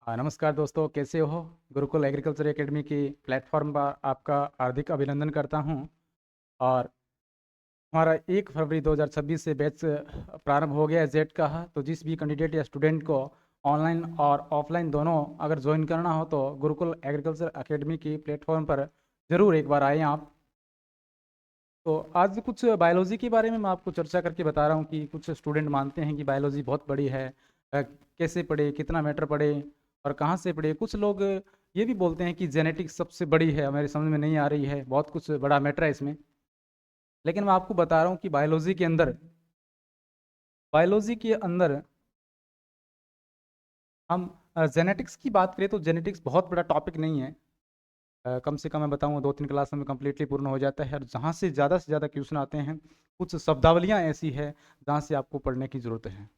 नमस्कार दोस्तों, कैसे हो? गुरुकुल एग्रीकल्चर एकेडमी की प्लेटफॉर्म पर आपका हार्दिक अभिनंदन करता हूं। और हमारा 1 फरवरी 2026 से बैच प्रारंभ हो गया है जेड का। तो जिस भी कैंडिडेट या स्टूडेंट को ऑनलाइन और ऑफलाइन दोनों अगर ज्वाइन करना हो तो गुरुकुल एग्रीकल्चर एकेडमी की प्लेटफॉर्म पर ज़रूर एक बार आएँ आप। तो आज कुछ बायोलॉजी के बारे में मैं आपको चर्चा करके बता रहा हूँ कि कुछ स्टूडेंट मानते हैं कि बायोलॉजी बहुत बड़ी है। कैसे पढ़े, कितना मैटर पढ़े और कहाँ से पढ़े। कुछ लोग ये भी बोलते हैं कि जेनेटिक्स सबसे बड़ी है, हमारी समझ में नहीं आ रही है, बहुत कुछ बड़ा मैटर है इसमें। लेकिन मैं आपको बता रहा हूँ कि बायोलॉजी के अंदर हम जेनेटिक्स की बात करें तो जेनेटिक्स बहुत बड़ा टॉपिक नहीं है। कम से कम मैं बताऊँ 2-3 क्लास में कम्प्लीटली पूर्ण हो जाता है। और जहाँ से ज़्यादा क्वेश्चन आते हैं, कुछ शब्दावलियाँ ऐसी है जहाँ से आपको पढ़ने की ज़रूरत है।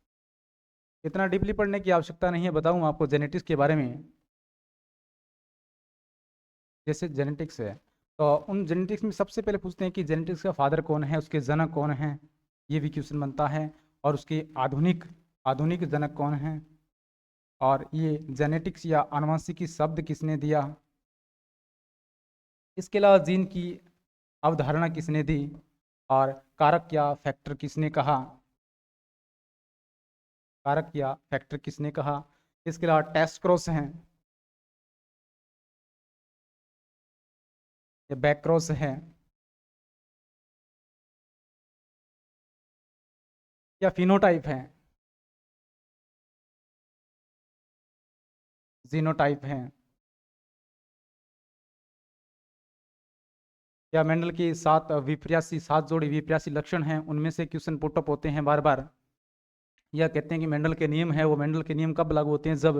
इतना डीपली पढ़ने की आवश्यकता नहीं है। बताऊँ आपको जेनेटिक्स के बारे में। जैसे जेनेटिक्स है तो उन जेनेटिक्स में सबसे पहले पूछते हैं कि जेनेटिक्स का फादर कौन है, उसके जनक कौन हैं। ये भी क्वेश्चन बनता है। और उसके आधुनिक आधुनिक जनक कौन हैं। और ये जेनेटिक्स या आनुवंशिकी शब्द किसने दिया। इसके अलावा जीन की अवधारणा किसने दी। और कारक या फैक्टर किसने कहा। कारक या फैक्टर किसने कहा। इसके अलावा टेस्ट क्रॉस हैं या बैक क्रॉस है या फिनोटाइप है, जीनोटाइप है। या मेंडल के 7 जोड़ी विपर्यासी लक्षण हैं, उनमें से क्वेश्चन पुटअप होते हैं बार बार। या कहते हैं कि मेंडल के नियम है, वो मेंडल के नियम कब लागू होते हैं, जब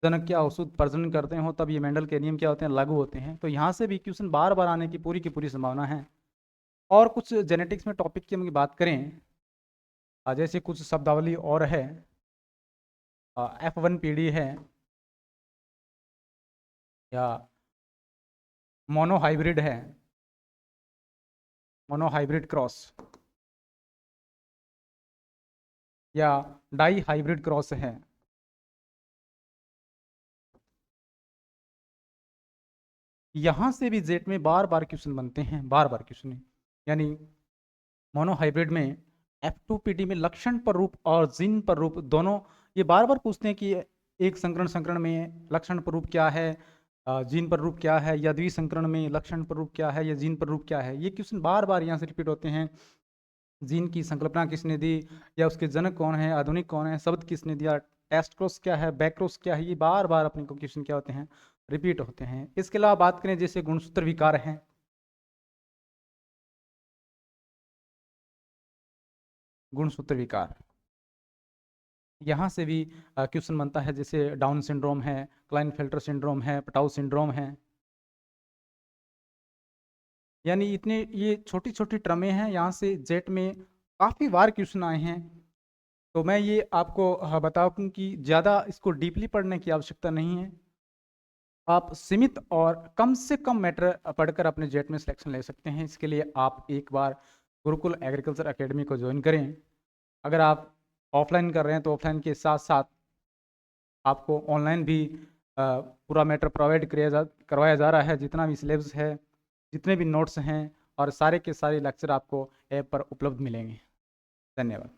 जनक क्या औषध प्रजनन करते हो तब ये मेंडल के नियम क्या होते हैं, लागू होते हैं। तो यहाँ से भी क्वेश्चन बार बार आने की पूरी संभावना है। और कुछ जेनेटिक्स में टॉपिक की हम बात करें, जैसे कुछ शब्दावली और है। F1PD है या मोनोहाइब्रिड है, मोनोहाइब्रिड क्रॉस या डाई हाइब्रिड क्रॉस है। यहाँ से भी जेट में बार बार क्वेश्चन बनते हैं, बार बार क्वेश्चन। यानी मोनोहाइब्रिड में F2PD में लक्षण पर रूप और जीन पर रूप दोनों ये बार बार पूछते हैं कि एक संकरण में लक्षण पर रूप क्या है, जीन पर रूप क्या है, या द्विसंकरण में लक्षण पर रूप क्या है या जीन पर रूप क्या है। ये क्वेश्चन बार बार यहाँ से रिपीट होते हैं। जीन की संकल्पना किसने दी, या उसके जनक कौन है, आधुनिक कौन है, शब्द किसने दिया, टेस्ट क्रॉस क्या है, बैक क्रॉस क्या है। ये बार बार अपने को क्वेश्चन क्या होते हैं, रिपीट होते हैं। इसके अलावा बात करें जैसे गुणसूत्र विकार हैं, गुणसूत्र विकार यहाँ से भी क्वेश्चन बनता है। जैसे डाउन सिंड्रोम है, क्लाइनफेल्टर सिंड्रोम है, पटाउ सिंड्रोम है। यानी इतने ये छोटी छोटी टर्में हैं, यहाँ से जेट में काफ़ी बार क्वेश्चन आए हैं। तो मैं ये आपको बताऊं कि ज़्यादा इसको डीपली पढ़ने की आवश्यकता नहीं है। आप सीमित और कम से कम मैटर पढ़कर अपने जेट में सिलेक्शन ले सकते हैं। इसके लिए आप एक बार गुरुकुल एग्रीकल्चर एकेडमी को ज्वाइन करें। अगर आप ऑफलाइन कर रहे हैं तो ऑफलाइन के साथ साथ आपको ऑनलाइन भी पूरा मैटर प्रोवाइड करवाया जा रहा है। जितना भी सिलेबस है, जितने भी नोट्स हैं और सारे के सारे लेक्चर आपको ऐप पर उपलब्ध मिलेंगे। धन्यवाद।